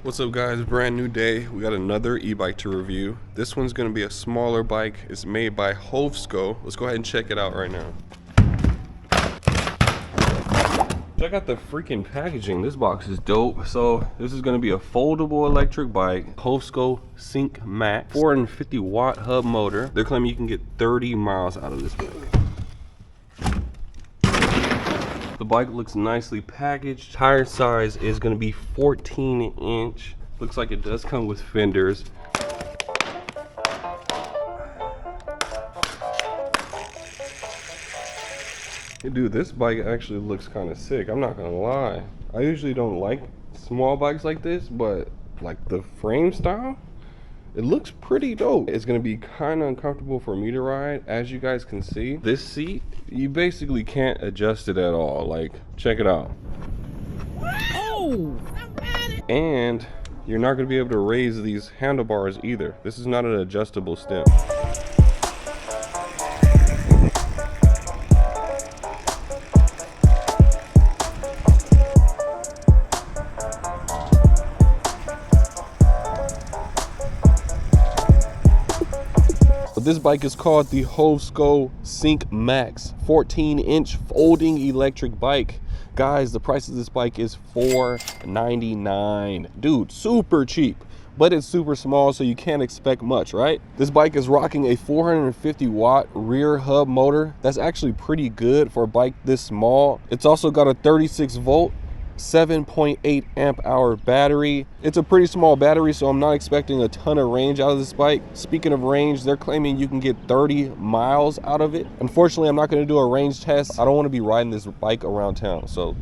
What's up guys, brand new day. We got another e-bike to review. This one's gonna be a smaller bike. It's made by Hovsko. Let's go ahead and check it out right now. Check out the freaking packaging. This box is dope. So this is gonna be a foldable electric bike, Hovsko Sync Max, 450 watt hub motor. They're claiming you can get 30 miles out of this bike. The bike looks nicely packaged. Tire size is going to be 14-inch. Looks like it does come with fenders. Hey, dude, this bike actually looks kind of sick. I'm not going to lie. I usually don't like small bikes like this, but like the frame style, it looks pretty dope. It's going to be kind of uncomfortable for me to ride. As you guys can see, this seat, you basically can't adjust it at all. Like, check it out. Oh! And you're not going to be able to raise these handlebars either. This is not an adjustable stem. This bike is called the Hovsko Sync Max, 14-inch folding electric bike. Guys, the price of this bike is $499. Dude, super cheap, but it's super small, so you can't expect much, right? This bike is rocking a 450 watt rear hub motor. That's actually pretty good for a bike this small. It's also got a 36 volt 7.8 amp hour battery. It's a pretty small battery, so I'm not expecting a ton of range out of this bike. Speaking of range, they're claiming you can get 30 miles out of it. Unfortunately, I'm not going to do a range test. I don't want to be riding this bike around town, so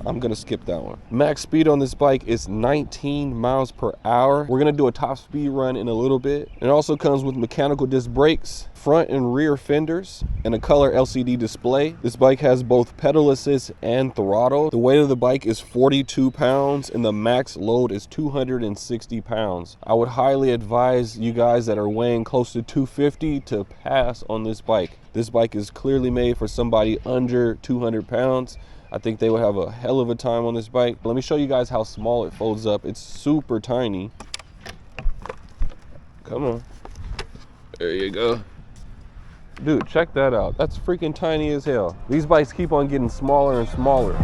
I'm gonna skip that one. Max speed on this bike is 19 miles per hour. We're gonna do a top speed run in a little bit. It also comes with mechanical disc brakes, front and rear fenders, and a color LCD display. This bike has both pedal assist and throttle. The weight of the bike is 42 pounds and the max load is 260 pounds. I would highly advise you guys that are weighing close to 250 to pass on this bike. This bike is clearly made for somebody under 200 pounds. I think they would have a hell of a time on this bike. Let me show you guys how small it folds up. It's super tiny. Come on. There you go. Dude, check that out. That's freaking tiny as hell. These bikes keep on getting smaller and smaller.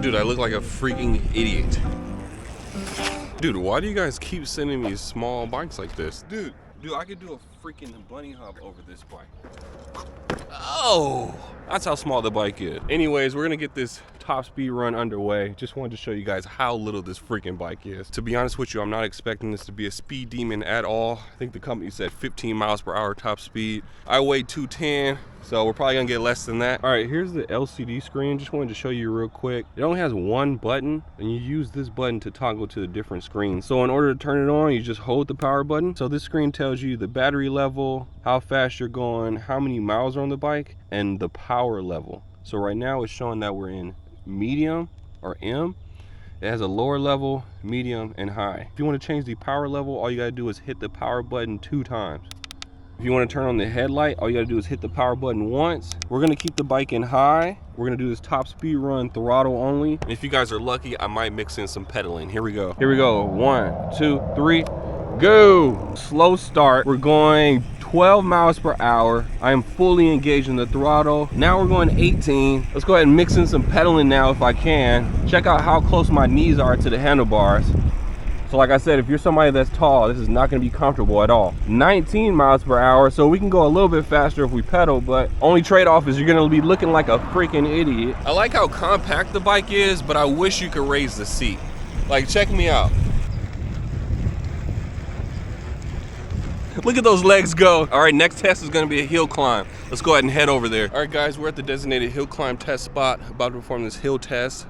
Dude, I look like a freaking idiot. Dude, why do you guys keep sending me small bikes like this? Dude, I could do a freaking bunny hop over this bike. Oh, that's how small the bike is. Anyways, we're gonna get this top speed run underway. Just wanted to show you guys how little this freaking bike is. To be honest with you, I'm not expecting this to be a speed demon at all. I think the company said 15 miles per hour top speed. I weigh 210, so we're probably gonna get less than that. All right, here's the LCD screen. Just wanted to show you real quick. It only has one button, and you use this button to toggle to the different screens. So in order to turn it on, you just hold the power button. So this screen tells you the battery level, how fast you're going, how many miles are on the bike, and the power level. So right now it's showing that we're in medium or M. It has a lower level, medium, and high. If you want to change the power level, all you gotta do is hit the power button 2 times. If you want to turn on the headlight, all you gotta do is hit the power button once. We're gonna keep the bike in high. We're gonna do this top speed run throttle only. And if you guys are lucky, I might mix in some pedaling. Here we go. Here we go. 1, 2, 3, go. Slow start. We're going 12 miles per hour. I am fully engaged in the throttle. Now we're going 18. Let's go ahead and mix in some pedaling now if I can. Check out how close my knees are to the handlebars. So like I said, if you're somebody that's tall, this is not gonna be comfortable at all. 19 miles per hour, so we can go a little bit faster if we pedal, but only trade-off is you're gonna be looking like a freaking idiot. I like how compact the bike is, but I wish you could raise the seat. Like, check me out. Look at those legs go. All right, next test is gonna be a hill climb. Let's go ahead and head over there. All right guys, we're at the designated hill climb test spot, about to perform this hill test.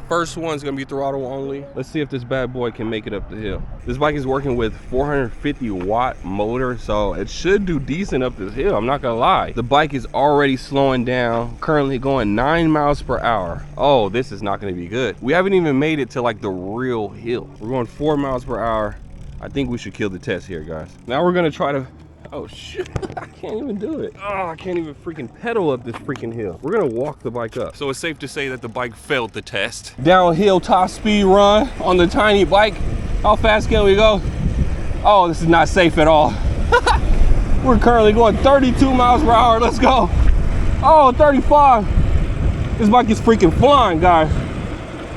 First one's gonna be throttle only. Let's see if this bad boy can make it up the hill. This bike is working with 450 watt motor, so it should do decent up this hill, I'm not gonna lie. The bike is already slowing down, currently going 9 miles per hour. Oh, this is not gonna be good. We haven't even made it to like the real hill. We're going 4 miles per hour. I think we should kill the test here, guys. Now we're gonna try to, oh shit, I can't even do it. Oh, I can't even freaking pedal up this freaking hill. We're gonna walk the bike up. So it's safe to say that the bike failed the test. Downhill top speed run on the tiny bike. How fast can we go? Oh, this is not safe at all. We're currently going 32 miles per hour, let's go. Oh, 35. This bike is freaking flying, guys.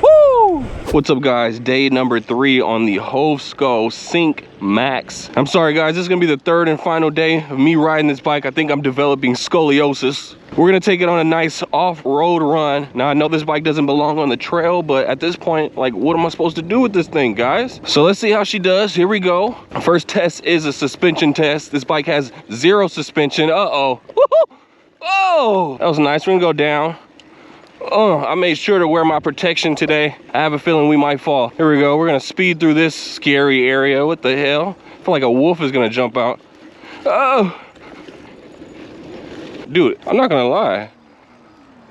Woo! What's up, guys? Day number 3 on the Hovsco Sync Max. I'm sorry, guys, this is gonna be the third and final day of me riding this bike. I think I'm developing scoliosis. We're gonna take it on a nice off-road run. Now, I know this bike doesn't belong on the trail, but at this point, like, what am I supposed to do with this thing, guys? So let's see how she does. Here we go. First test is a suspension test. This bike has 0 suspension. Uh-oh. Oh, that was nice. We're gonna go down. Oh, I made sure to wear my protection today. I have a feeling we might fall. Here we go. We're gonna speed through this scary area. What the hell? I feel like a wolf is gonna jump out. Oh. Dude, I'm not gonna lie.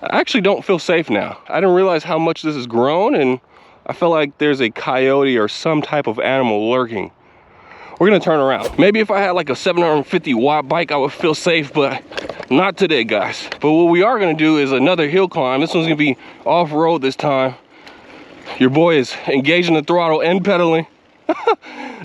I actually don't feel safe now. I didn't realize how much this has grown, and I feel like there's a coyote or some type of animal lurking. We're gonna turn around. Maybe if I had like a 750 watt bike, I would feel safe, but not today, guys. But what we are gonna do is another hill climb. This one's gonna be off-road this time. Your boy is engaging the throttle and pedaling.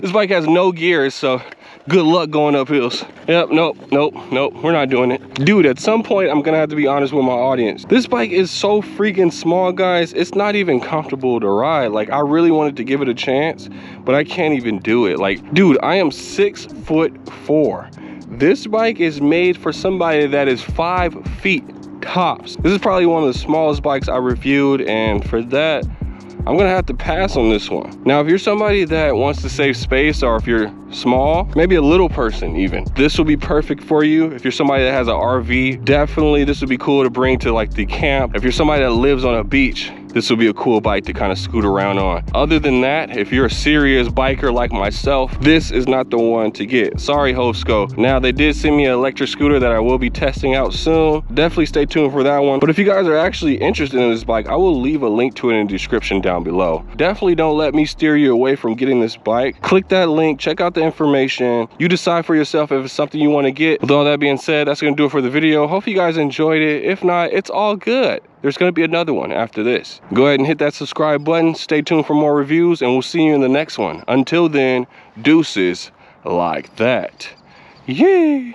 This bike has no gears, so good luck going up hills. Yep, nope, we're not doing it. Dude, at some point, I'm gonna have to be honest with my audience. This bike is so freaking small, guys. It's not even comfortable to ride. Like, I really wanted to give it a chance, but I can't even do it. Like, dude, I am 6'4". This bike is made for somebody that is 5 feet tops. This is probably one of the smallest bikes I reviewed, and for that, I'm gonna have to pass on this one. Now, if you're somebody that wants to save space, or if you're small, maybe a little person even, this will be perfect for you. If you're somebody that has an RV, definitely this would be cool to bring to like the camp. If you're somebody that lives on a beach, this will be a cool bike to kind of scoot around on. Other than that, if you're a serious biker like myself, this is not the one to get. Sorry, Hovsco. Now, they did send me an electric scooter that I will be testing out soon. Definitely stay tuned for that one. But if you guys are actually interested in this bike, I will leave a link to it in the description down below. Definitely don't let me steer you away from getting this bike. Click that link, check out the information. You decide for yourself if it's something you want to get. With all that being said, that's gonna do it for the video. Hope you guys enjoyed it. If not, it's all good. There's gonna be another one after this. Go ahead and hit that subscribe button. Stay tuned for more reviews, and we'll see you in the next one. Until then, deuces like that. Yay!